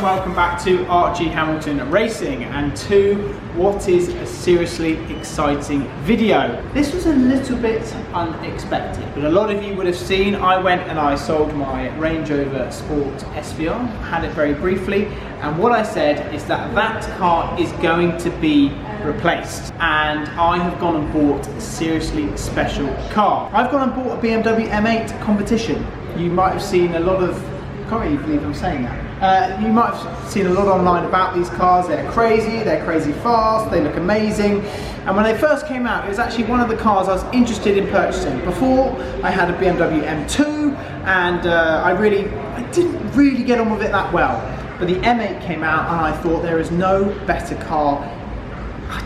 welcome back to Archie Hamilton Racing and to what is a seriously exciting video. This was a little bit unexpected, but a lot of you would have seen I went and I sold my Range Rover Sport SVR, had it very briefly, and what I said is that that car is going to be replaced, and I have gone and bought a seriously special car. I've gone and bought a BMW M8 Competition. You might have seen a lot of, I can't really believe I'm saying that. You might have seen a lot online about these cars. They're crazy fast, they look amazing. And when they first came out, it was actually one of the cars I was interested in purchasing. Before, I had a BMW M2, and I didn't really get on with it that well. But the M8 came out, and I thought there is no better car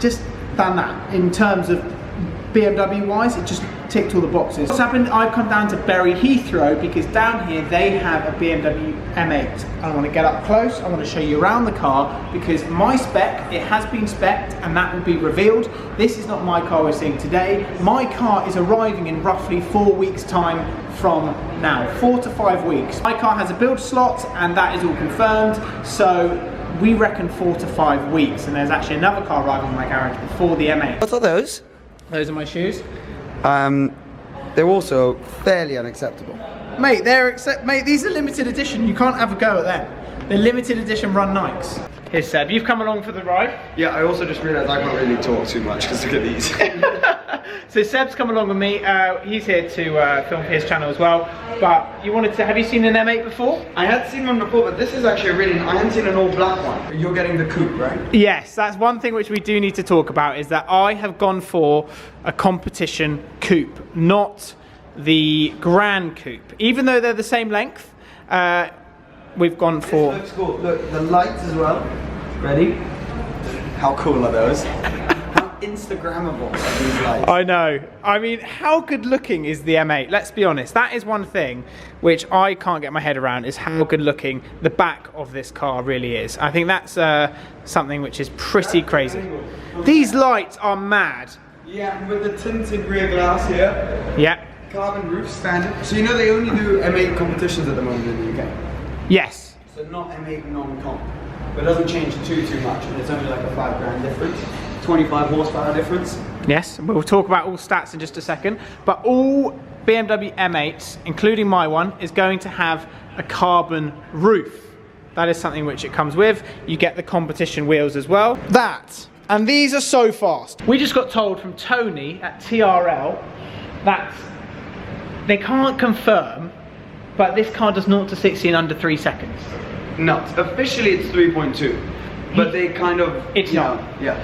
just than that. In terms of BMW wise, it just ticked all the boxes. What's happened, I've come down to Bury Heathrow because down here they have a BMW M8. I want to get up close, I want to show you around the car because my spec, it has been spec'd and that will be revealed. This is not my car we're seeing today. My car is arriving in roughly 4 weeks time from now, 4 to 5 weeks. My car has a build slot and that is all confirmed, so we reckon 4 to 5 weeks, and there's actually another car arriving in my garage before the M8. What are those? Those are my shoes. They're also fairly unacceptable. Mate, mate, these are limited edition. You can't have a go at them. They're limited edition run Nikes. Here's Seb, you've come along for the ride. Yeah, I also just realised I can't really talk too much because look at these. So Seb's come along with me. He's here to film for his channel as well. But you wanted to, have you seen an M8 before? I had seen one before, but this is actually I hadn't seen an all black one. You're getting the coupe, right? Yes, that's one thing which we do need to talk about, is that I have gone for a competition coupe, not the Grand Coupe. Even though they're the same length, we've gone for... This looks cool. Look, the lights as well. Ready? How cool are those? How Instagrammable are these lights? I know. I mean, how good looking is the M8? Let's be honest. That is one thing which I can't get my head around, is how good looking the back of this car really is. I think that's something which is pretty crazy. These lights are mad. Yeah, with the tinted rear glass here. Yeah. Carbon roof standard. So you know they only do M8 competitions at the moment in the UK? Yes. So not M8 non-comp. But it doesn't change too much, and it's only like a 5 grand difference. 25 horsepower difference. Yes, we'll talk about all stats in just a second. But all BMW M8s, including my one, is going to have a carbon roof. That is something which it comes with. You get the competition wheels as well. That. And these are so fast. We just got told from Tony at TRL that they can't confirm, but this car does 0 to 60 in under 3 seconds. No, officially it's 3.2, but they kind of... It's not. Yeah.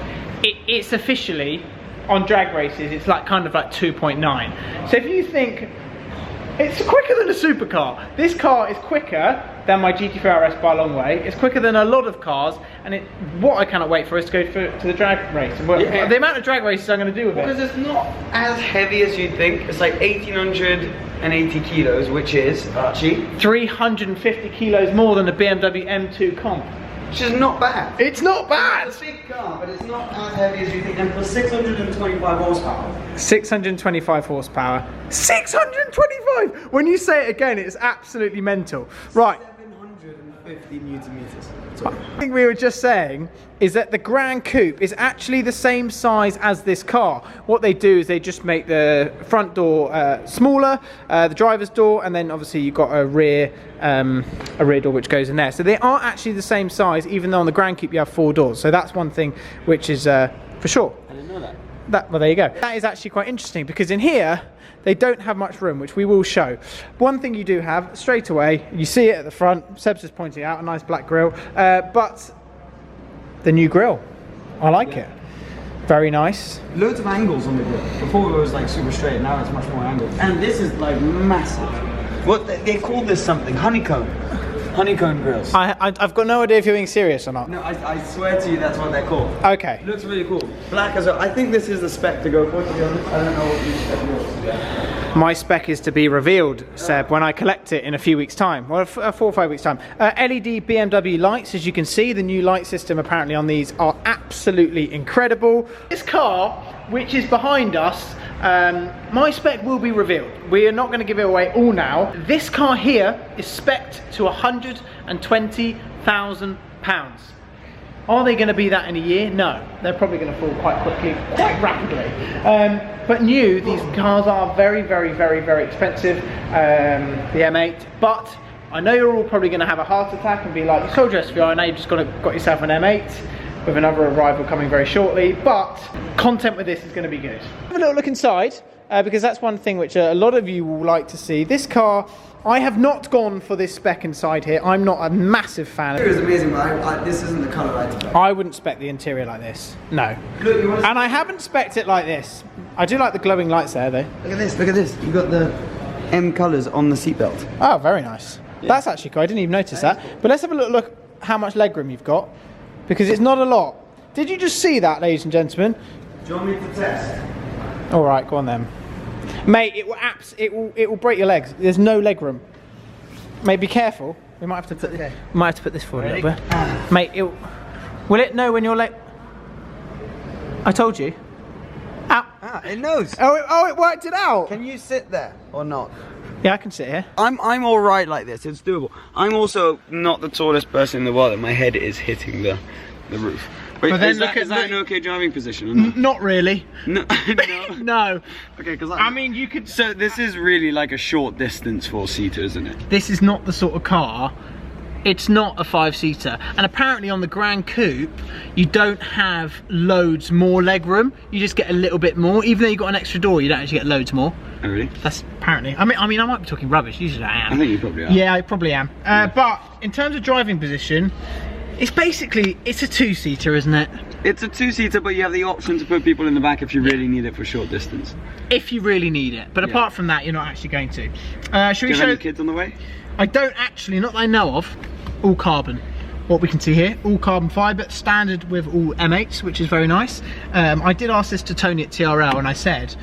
It's officially, on drag races, it's like kind of like 2.9. So if you think, it's quicker than a supercar. This car is quicker than my GT3 RS by a long way. It's quicker than a lot of cars, and what I cannot wait for is to go to the drag race. Yeah. The amount of drag races I'm going to do with it. Because it's not as heavy as you'd think. It's like 1,880 kilos, which is, Archie, 350 kilos more than a BMW M2 Comp. which is not bad. It's not bad! It's a big car, but it's not as heavy as you think. And for 625 horsepower. 625 horsepower. 625! When you say it again, it's absolutely mental. Right. 750 newton meters. I think we were just saying is that the Grand Coupe is actually the same size as this car. What they do is they just make the front door smaller, the driver's door, and then obviously you've got a rear door which goes in there. So they are actually the same size, even though on the Grand Coupe you have 4 doors. So that's one thing which is for sure. I didn't know that. Well, there you go. That is actually quite interesting because in here they don't have much room, which we will show. One thing you do have straight away, you see it at the front, Seb's just pointing out, a nice black grille, but the new grille, I like it. Very nice. Loads of angles on the grille. Before it was like super straight, now it's much more angled. And this is like massive. What they call this something? Honeycomb. Honeycomb grills. I've got no idea if you're being serious or not. No, I swear to you that's what they're called. Okay. It looks really cool. Black as well. I think this is the spec to go for, to be honest. I don't know what you spec yours. My spec is to be revealed, Seb, when I collect it in a few weeks' time. Well, 4 or 5 weeks' time. LED BMW lights, as you can see, the new light system apparently on these are absolutely incredible. This car, which is behind us, my spec will be revealed. We are not going to give it away all now. This car here is spec'd to 120 £4,000. Are they going to be that in a year? No, they're probably going to fall quite quickly, quite rapidly. But new, these cars are very, very, very, very expensive, the M8. But I know you're all probably going to have a heart attack and be like, you sold your SVR, now you've just got yourself an M8 with another arrival coming very shortly. But content with this is going to be good. Have a little look inside, because that's one thing which a lot of you will like to see. This car, I have not gone for this spec inside here. I'm not a massive fan of it. It was amazing, but this isn't the colour I'd expect. I wouldn't spec the interior like this. No. Look, and I haven't spec'd it like this. I do like the glowing lights there, though. Look at this, look at this. You've got the M colours on the seatbelt. Oh, very nice. Yeah. That's actually cool. I didn't even notice that. Cool. But let's have a look how much legroom you've got, because it's not a lot. Did you just see that, ladies and gentlemen? Do you want me to test? All right, go on then. Mate, it will break your legs. There's no leg room. Mate, be careful. We might have to put this forward a little bit. Mate, will it know when you're like? I told you. Ow. It knows. Oh, it worked it out. Can you sit there or not? Yeah, I can sit here. I'm all right like this. It's doable. I'm also not the tallest person in the world, and my head is hitting the roof. Wait, but then is that an okay driving position or not? Not really. No. No. No. Okay, because I mean, you could. So this is really like a short distance 4-seater, isn't it? This is not the sort of car. It's not a 5-seater, and apparently on the Grand Coupe, you don't have loads more legroom. You just get a little bit more, even though you've got an extra door. You don't actually get loads more. Oh really? That's apparently. I mean, I might be talking rubbish. Usually I am. I think you probably are. Yeah, I probably am. But in terms of driving position, it's a 2-seater, isn't it? It's a 2-seater, but you have the option to put people in the back if you really need it for short distance. If you really need it, but apart from that, you're not actually going to. Should we show any kids on the way? I don't actually, not that I know of. All carbon. What we can see here, all carbon fibre, standard with all M8s, which is very nice. I did ask this to Tony at TRL, and I said,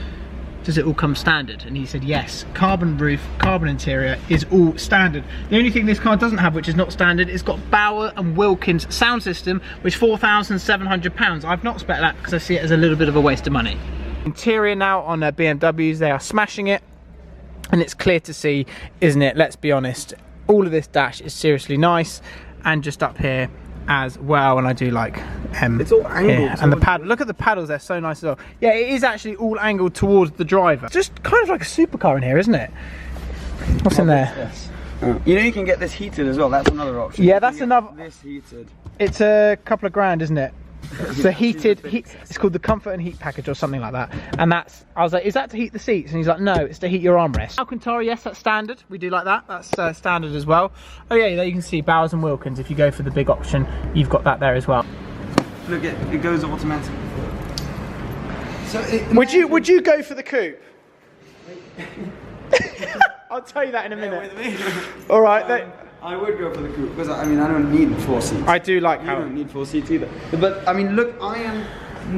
does it all come standard? And he said yes. Carbon roof, carbon interior is all standard. The only thing this car doesn't have, which is not standard, it's got Bauer and Wilkins sound system, which is £4,700. I've not spec that because I see it as a little bit of a waste of money. Interior now on BMWs, they are smashing it, and it's clear to see, isn't it? Let's be honest. All of this dash is seriously nice, and just up here as well, and I do like it's all angled and the paddle. Look at the paddles, they're so nice as well. Yeah, it is actually all angled towards the driver. It's just kind of like a supercar in here, isn't it? What's in there? Yes. You know, you can get this heated as well. That's another option. Yeah, that's another. This heated. It's a couple of grand, isn't it? The heated, it's called the comfort and heat package or something like that. And that's, I was like, is that to heat the seats? And he's like, no, it's to heat your armrest. Alcantara, yes, that's standard. We do like that. That's standard as well. Oh yeah, there you can see Bowers and Wilkins. If you go for the big option, you've got that there as well. Look, it goes automatic. So would you go for the coupe? I'll tell you that in a minute. All right. I would go for the coupe because I mean I don't need 4 seats. I do like how you don't need 4 seats either. But I mean, look, I am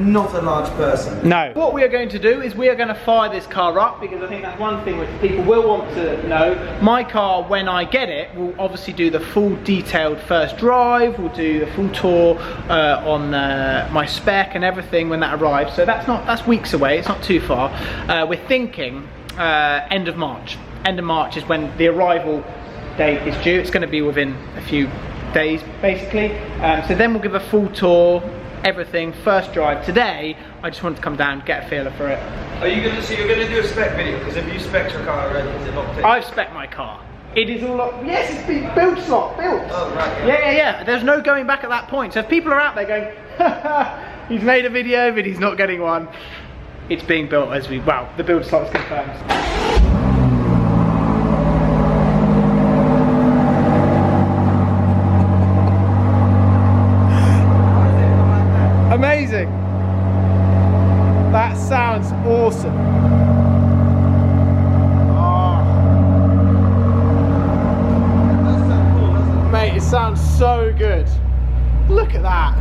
not a large person. No. What we are going to do is we are going to fire this car up, because I think that's one thing which people will want to know. My car, when I get it, will obviously do the full detailed first drive. We'll do the full tour on my spec and everything when that arrives. So that's weeks away. It's not too far. We're thinking end of March. End of March is when the arrival date is due. It's going to be within a few days basically. So then we'll give a full tour, everything, first drive. Today I just wanted to come down, get a feeler for it. Are you going to see, you're going to do a spec video? Because if you spec your car already, is it locked in? I've spec my car. It is all locked. Yes, it's been built slot, built. Oh right. Yeah. There's no going back at that point. So if people are out there going, he's made a video but he's not getting one, it's being built as the build slot is confirmed. Amazing. That sounds awesome. Oh. That's so cool, doesn't it? Mate, it sounds so good. Look at that.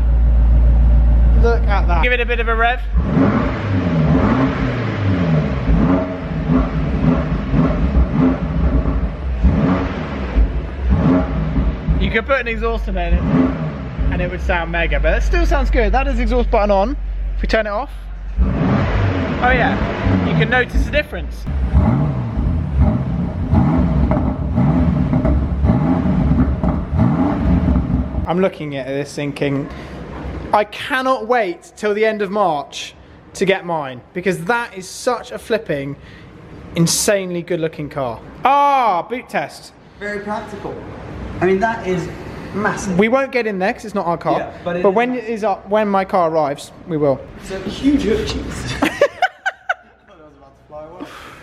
Look at that. Give it a bit of a rev. You could put an exhaust in it and it would sound mega, but it still sounds good. That is the exhaust button on. If we turn it off, oh yeah, you can notice the difference. I'm looking at this thinking, I cannot wait till the end of March to get mine, because that is such a flipping, insanely good looking car. Ah, boot test. Very practical. I mean, that is massive. We won't get in there because it's not our car, yeah, but when when my car arrives, we will. It's a huge hood.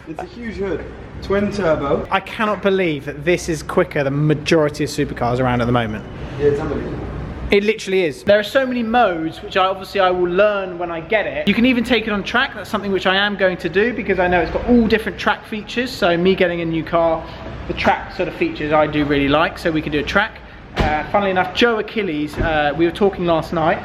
It's a huge hood. Twin turbo. I cannot believe that this is quicker than majority of supercars around at the moment. Yeah, it's unbelievable. It literally is. There are so many modes, which I will learn when I get it. You can even take it on track. That's something which I am going to do, because I know it's got all different track features. So me getting a new car, the track sort of features I do really like, so we can do a track. Funnily enough, Joe Achilles, we were talking last night,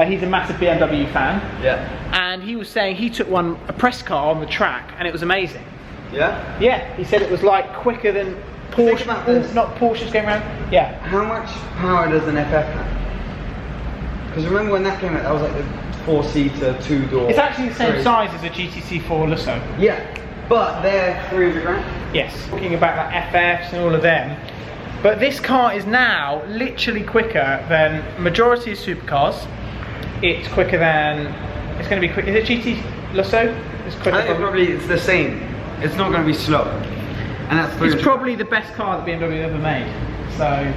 he's a massive BMW fan. Yeah. And he was saying he took a press car on the track and it was amazing. Yeah? Yeah, he said it was like quicker than Porsche, not Porsches going around. Yeah. How much power does an FF have? Because remember when that came out, that was like the 4-seater, 2-door. It's actually the same size as a GTC4 Lusso. Yeah, but they're 300 grand. Yes. Talking about like FFs and all of them. But this car is now literally quicker than majority of supercars. It's quicker than, it's going to be quick. Is it GT Lusso? It's quicker. I think it's the same. It's not going to be slow. And that's it's probably the best car that BMW ever made. So,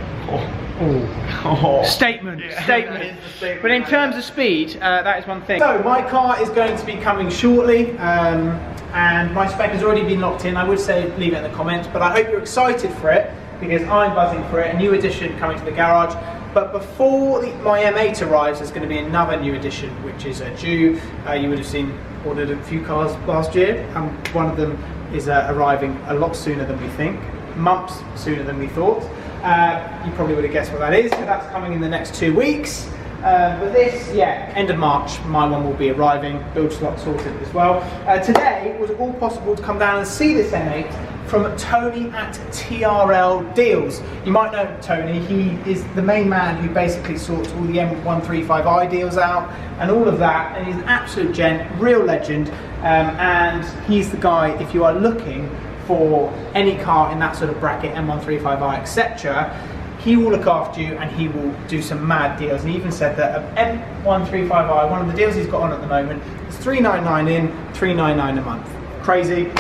statement, yeah. Statement. But in terms of speed, that is one thing. So my car is going to be coming shortly, and my spec has already been locked in. I would say leave it in the comments, but I hope you're excited for it, because I'm buzzing for it. A new edition coming to the garage. But before my M8 arrives, there's going to be another new edition, which is due. You would have ordered a few cars last year, and one of them is arriving a lot sooner than we think, months sooner than we thought. You probably would have guessed what that is, but that's coming in the next 2 weeks. But this, yeah, end of March, my one will be arriving, build slot sorted as well. Today it was all possible to come down and see this M8 from Tony at TRL Deals. You might know Tony, he is the main man who basically sorts all the M135i deals out and all of that, and he's an absolute gent, real legend, and he's the guy, if you are looking for any car in that sort of bracket, M135i, etc., he will look after you and he will do some mad deals. And he even said that an M135i, one of the deals he's got on at the moment, is $399 in, $399 a month. Crazy.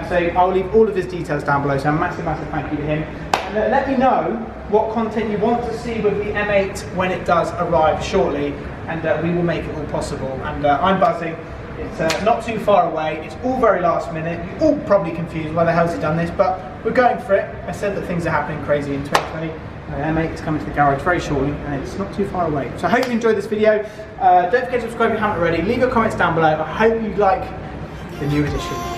So I'll leave all of his details down below, so a massive thank you to him. And let me know what content you want to see with the M8 when it does arrive shortly, and we will make it all possible. And I'm buzzing. It's not too far away. It's all very last minute. You're all probably confused, why the hell's he done this? But we're going for it. I said that things are happening crazy in 2020. M8 is coming to the garage very shortly, and it's not too far away. So I hope you enjoyed this video. Don't forget to subscribe if you haven't already. Leave your comments down below. I hope you like the new edition.